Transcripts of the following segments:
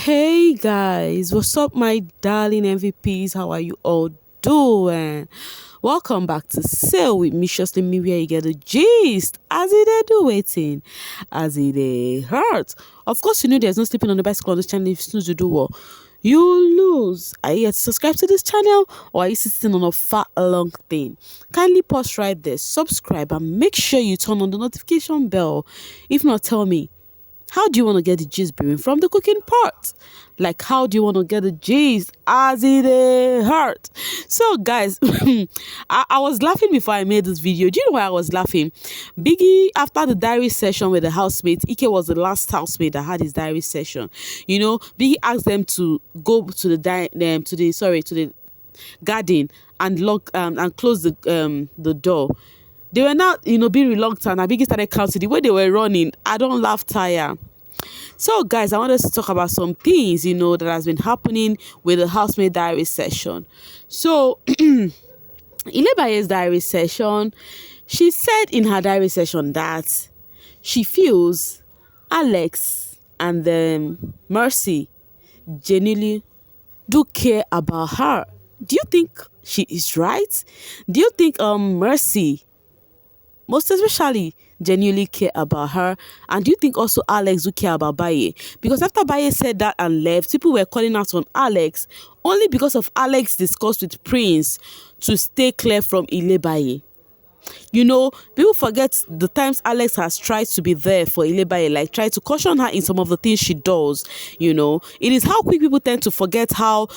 Hey guys, what's up, my darling MVPs? How are you all doing? Welcome back to Sail with me, me where you get the gist. As it do waiting, as it hurt. Of course, you know there's no sleeping on the bicycle on this channel. If you snooze, you do what? You lose. Are you yet to subscribe to this channel, or are you sitting on a fat long thing? Kindly pause right there, subscribe, and make sure you turn on the notification bell. If not, tell me, how do you want to get the gist brewing from the cooking part? Like, how do you want to get the gist as it hurt? So, guys, I was laughing before I made this video. Do you know why I was laughing? Biggie, after the diary session with the housemates, Ike was the last housemate that had his diary session. You know, Biggie asked them to go to the garden and lock and close the door. They were not, being reluctant. I Biggie started counting the way they were running. I don't laugh tire. So, guys, I want us to talk about some things, that has been happening with the housemate diary session. So, Ilebaye's diary session, she said in her diary session that she feels Alex and Mercy genuinely do care about her. Do you think she is right? Do you think Mercy, most especially, genuinely care about her? And do you think also Alex do care about Baye? Because after Baye said that and left, people were calling out on Alex only because of Alex discussed with Prince to stay clear from Ilebaye. People forget the times Alex has tried to be there for Ilebaye, like try to caution her in some of the things she does. It is how quick people tend to forget how,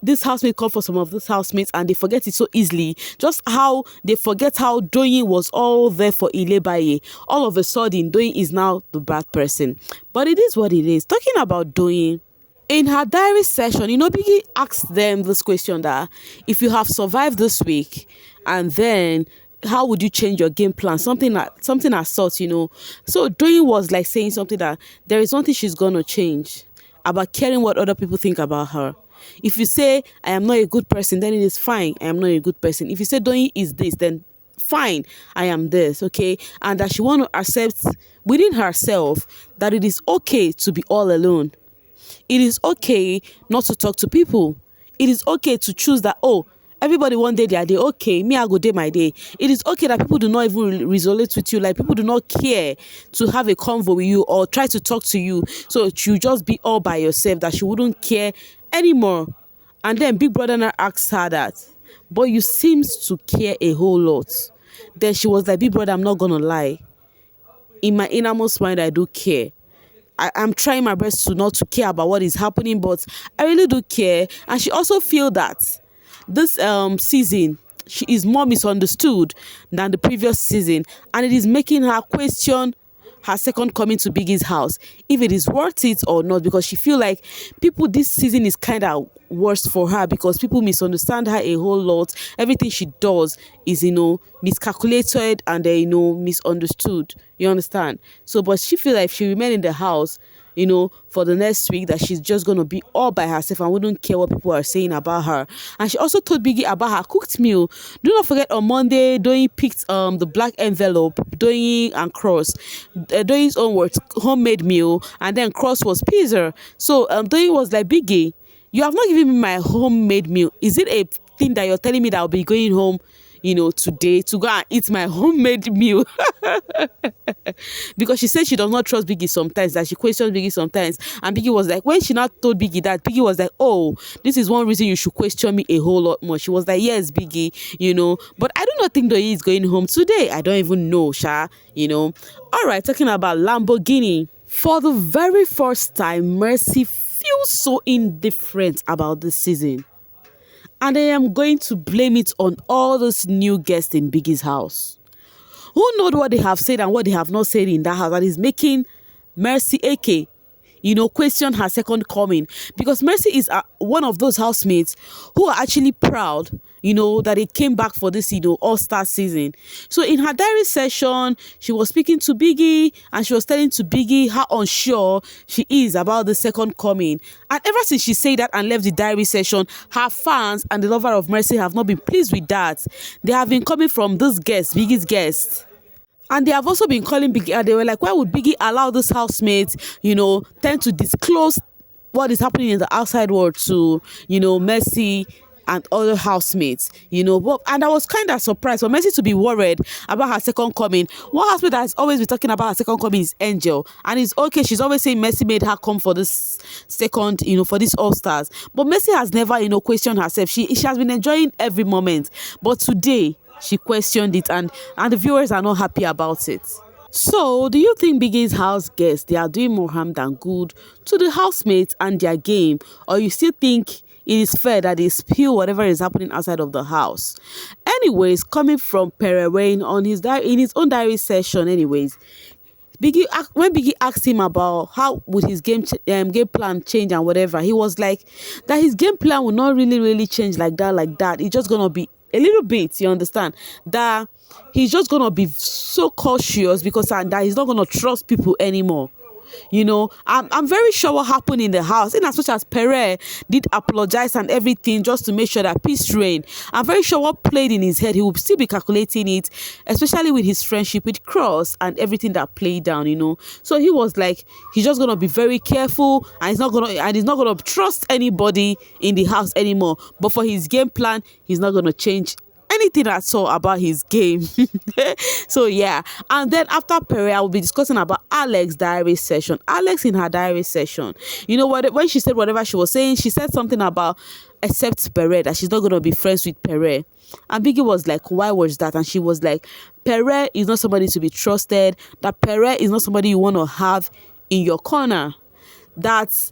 this housemate called for some of these housemates and they forget it so easily. Just how they forget how Doyin was all there for Ilebaye. All of a sudden, Doyin is now the bad person. But it is what it is. Talking about Doyin, in her diary session, Biggie asked them this question that if you have survived this week and then how would you change your game plan? Something as such, So Doyin was like saying something that there is nothing she's gonna change about caring what other people think about her. If you say I am not a good person, then it is fine. I am not a good person. If you say Doyin is this, then fine, I am this, okay? And that she want to accept within herself that it is okay to be all alone. It is okay not to talk to people. It is okay to choose that, everybody one day their day, okay, me I go day my day. It is okay that people do not even resonate with you, like people do not care to have a convo with you or try to talk to you. So you just be all by yourself, that she wouldn't care anymore. And then Big Brother now asked her that, but you seems to care a whole lot. Then she was like, Big Brother, I'm not gonna lie. In my innermost mind, I do care. I'm trying my best to not to care about what is happening, but I really do care. And she also feel that this season she is more misunderstood than the previous season, and it is making her question her second coming to Biggie's house, if it is worth it or not, because she feel like people this season is kind of worse for her because people misunderstand her a whole lot. Everything she does is miscalculated and misunderstood. You understand? So but she feel like if she remain in the house for the next week, that she's just gonna be all by herself and wouldn't care what people are saying about her. And she also told Biggie about her cooked meal. Do not forget, on Monday, Doyin picked the black envelope, Doyin and Cross, Doyin's own words, homemade meal, and then Cross was pizza. So Doyin was like, Biggie, you have not given me my homemade meal. Is it a thing that you're telling me that I'll be going home today to go and eat my homemade meal? Because she said she does not trust Biggie sometimes, that she questions Biggie sometimes. And Biggie was like, when she now told Biggie that, Biggie was like, oh, this is one reason you should question me a whole lot more. She was like, yes, Biggie, but I do not think that he is going home today. I don't even know, Sha, All right, talking about Lamborghini. For the very first time, Mercy feels so indifferent about this season. And I am going to blame it on all those new guests in Biggie's house. Who knows what they have said and what they have not said in that house that is making Mercy AK, question her second coming. Because Mercy is one of those housemates who are actually proud, that they came back for this, all-star season. So in her diary session, she was speaking to Biggie and she was telling to Biggie how unsure she is about the second coming. And ever since she said that and left the diary session, her fans and the lover of Mercy have not been pleased with that. They have been coming from this guest, Biggie's guest. And they have also been calling Biggie. They were like, why would Biggie allow this housemate, tend to disclose what is happening in the outside world to, Mercy and other housemates, and I was kind of surprised for Mercy to be worried about her second coming. One housemate that has always been talking about her second coming is Angel, and it's okay. She's always saying Mercy made her come for this second, for this All Stars, but Mercy has never, questioned herself. She has been enjoying every moment, but today she questioned it, and the viewers are not happy about it. So, do you think Biggie's house guests they are doing more harm than good to the housemates and their game, or you still think it is fair that they spill whatever is happening outside of the house? Anyways, coming from Perewayne on in his own diary session, anyways, when Biggie asked him about how would his game plan change and whatever, he was like that his game plan will not really change like that. It's just gonna be a little bit, you understand, that he's just gonna be so cautious because that he's not gonna trust people anymore. I'm very sure what happened in the house, in as much as Pere did apologize and everything just to make sure that peace reigned. I'm very sure what played in his head, he would still be calculating it, especially with his friendship with Cross and everything that played down. So he was like, he's just gonna be very careful, and he's not gonna trust anybody in the house anymore. But for his game plan, he's not gonna change anything at all about his game. So yeah, and then after Perry, I will be discussing about Alex's diary session. Alex in her diary session, what, when she said whatever she was saying, she said something about except Perry, that she's not going to be friends with Perry. And Biggie was like, why was that? And she was like, Perry is not somebody to be trusted, that Perry is not somebody you want to have in your corner. That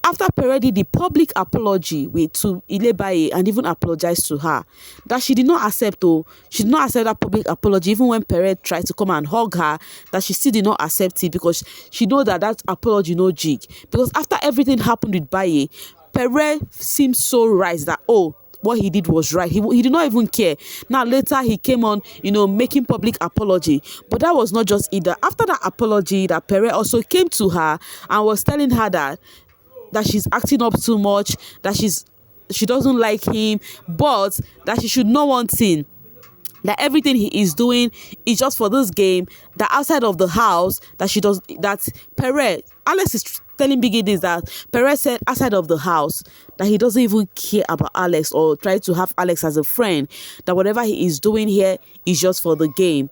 after Pere did the public apology to Ilebaye and even apologized to her, that she did not accept that public apology. Even when Pere tried to come and hug her, that she still did not accept it because she know that apology no jig. Because after everything happened with Baye, Pere seemed so right that what he did was right. He did not even care. Now later he came on, making public apology. But that was not just either. After that apology, that Pere also came to her and was telling her that she's acting up too much, that she doesn't like him, but that she should know one thing, that everything he is doing is just for this game, that outside of the house, that Perez, Alex is telling Biggie this, that Perez said outside of the house that he doesn't even care about Alex or try to have Alex as a friend, that whatever he is doing here is just for the game,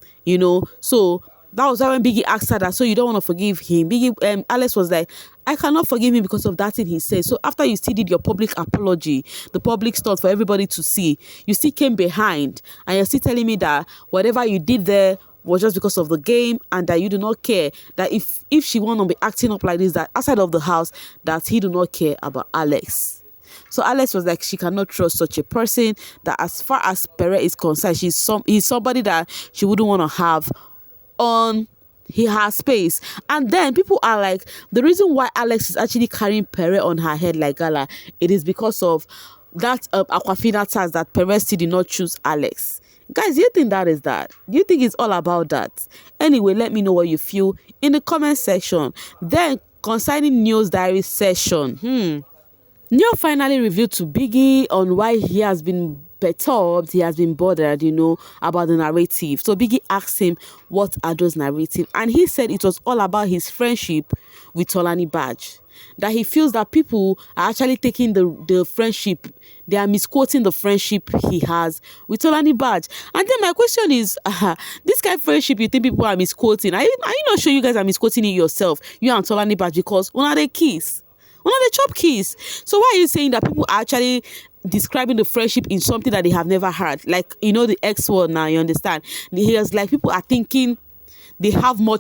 So that was when Biggie asked her that, so you don't want to forgive him? Alex was like, I cannot forgive him because of that thing he said. So after you still did your public apology, the public stuff for everybody to see, you still came behind and you're still telling me that whatever you did there was just because of the game and that you do not care, that if she want to be acting up like this, that outside of the house, that he do not care about Alex. So Alex was like, she cannot trust such a person, that as far as Pere is concerned, he's somebody that she wouldn't want to have on her space. And then people are like, the reason why Alex is actually carrying Pere on her head like gala, it is because of that Aquafina tax that Pere still did not choose Alex. Guys, do you think that is that? Do you think it's all about that? Anyway, let me know what you feel in the comment section. Then concerning Neo's diary session, Neo finally revealed to Biggie on why he has been perturbed, he has been bothered, about the narrative. So Biggie asked him, what are those narratives? And he said it was all about his friendship with Tolani Badge. That he feels that people are actually taking the friendship, they are misquoting the friendship he has with Tolani Badge. And then my question is, this kind of friendship you think people are misquoting? Are you not sure you guys are misquoting it yourself, you and Tolani Badge, because one of the keys? One of the chop keys. So why are you saying that people are actually describing the friendship in something that they have never heard? Like, the X word now, you understand? Here's like people are thinking they have more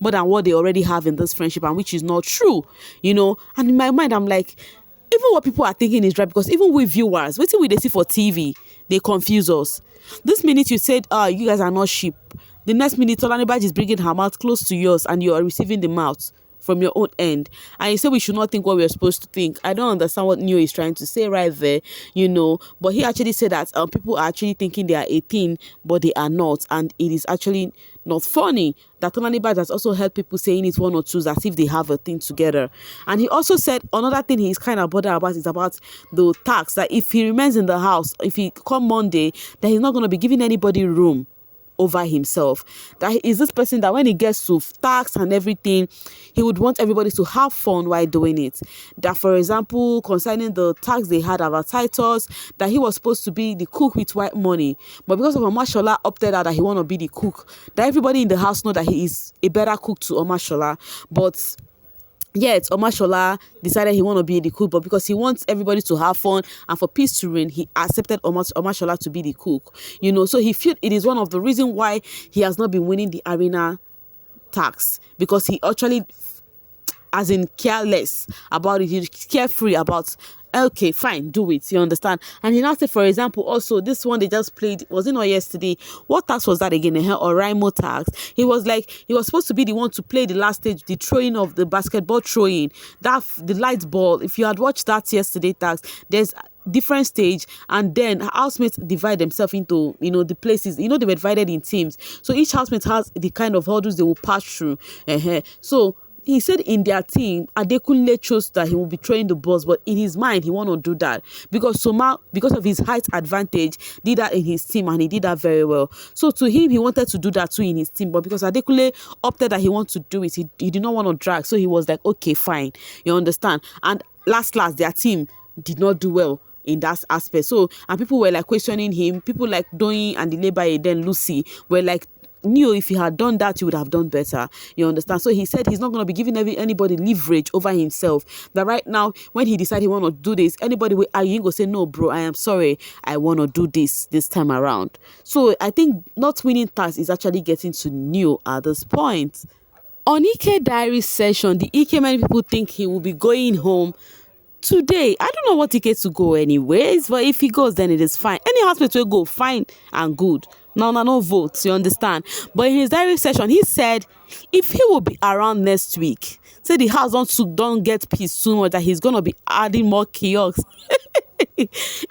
than what they already have in this friendship, and which is not true, And in my mind, I'm like, even what people are thinking is right, because even with viewers, waiting we they see for TV, they confuse us. This minute you said, you guys are not sheep. The next minute, Tolani Badge is bringing her mouth close to yours and you are receiving the mouth from your own end, and you say we should not think what we're supposed to think. I don't understand what Neo is trying to say right there, but he actually said that people are actually thinking they are 18 but they are not, and it is actually not funny. That Tolani Badge has also heard people saying it one or two as if they have a thing together. And he also said another thing he's kind of bothered about is about the tax, that if he remains in the house, if he come Monday, then he's not going to be giving anybody room over himself. That he is this person that when he gets to tax and everything, he would want everybody to have fun while doing it. That, for example, concerning the tax they had about Titus, that he was supposed to be the cook with white money, but because of Omashola opted out that he want to be the cook, that everybody in the house know that he is a better cook to Omashola, but yet Omashola decided he want to be the cook, but because he wants everybody to have fun and for peace to reign, he accepted Omashola to be the cook. So he feel it is one of the reasons why he has not been winning the arena tax, because he actually, as in, careless about it. He's carefree about, okay, fine, do it, you understand. And he now said, for example, also this one they just played, was it not yesterday? What tax was that again? Or Rimo tax. He was like, he was supposed to be the one to play the last stage, the throwing of the basketball throwing, that the light ball. If you had watched that yesterday tax, there's different stage, and then housemates divide themselves into the places. They were divided in teams, so each housemate has the kind of hurdles they will pass through. So he said in their team, Adekunle chose that he will be throwing the balls, but in his mind, he want to do that because Soma, because of his height advantage, did that in his team, and he did that very well. So to him, he wanted to do that too in his team, but because Adekunle opted that he wants to do it, he did not want to drag. So he was like, okay, fine, you understand. And last, their team did not do well in that aspect. So, and people were like questioning him. People like Doyin and the labor, then Lucy, were like, if he had done that, you would have done better, you understand. So he said he's not going to be giving anybody leverage over himself. That right now, when he decided he want to do this, anybody will going to say, no bro, I am sorry, I want to do this time around. So I think not winning tax is actually getting to Neo at this point. On Ike diary session, the Ike many people think he will be going home today. I don't know what ticket to go anyways, but if he goes, then it is fine. Any hospital will go, fine and good. No votes, you understand. But in his diary session, he said if he will be around next week, say the house don't get peace too much, that he's gonna be adding more kiosks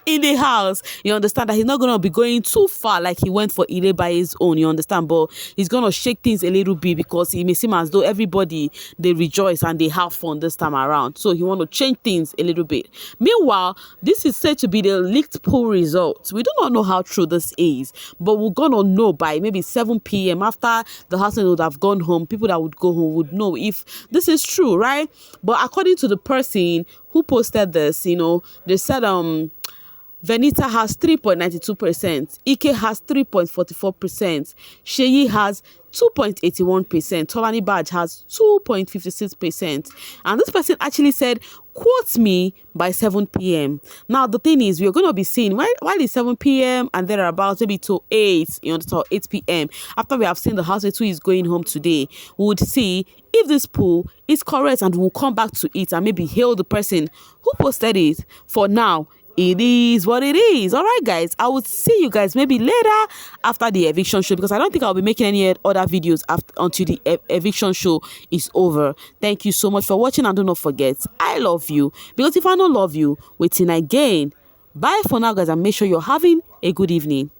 in the house. You understand that he's not gonna be going too far like he went for Ile by his own, you understand, but he's gonna shake things a little bit because it may seem as though everybody, they rejoice and they have fun this time around. So he want to change things a little bit. Meanwhile, this is said to be the leaked poll results. We do not know how true this is, but we're gonna know by maybe 7 p.m. after the husband would have gone home. People that would go home would know if this is true, right? But according to the person who posted this, they said Venita has 3.92%, Ike has 3.44%, Sheyi has 2.81%, Tolani Badge has 2.56%. And this person actually said, quote me by 7 p.m. Now, the thing is, we're going to be seeing, while it's 7 p.m. and thereabouts, maybe till 8, till 8 p.m., after we have seen the housemate who is going home today, we would see if this poll is correct, and we'll come back to it and maybe hail the person who posted it. For now, it is what it is. All right, guys, I will see you guys maybe later after the eviction show, because I don't think I'll be making any other videos until the eviction show is over. Thank you so much for watching, and do not forget, I love you, because if I don't love you, waiting again. Bye for now, guys, and make sure you're having a good evening.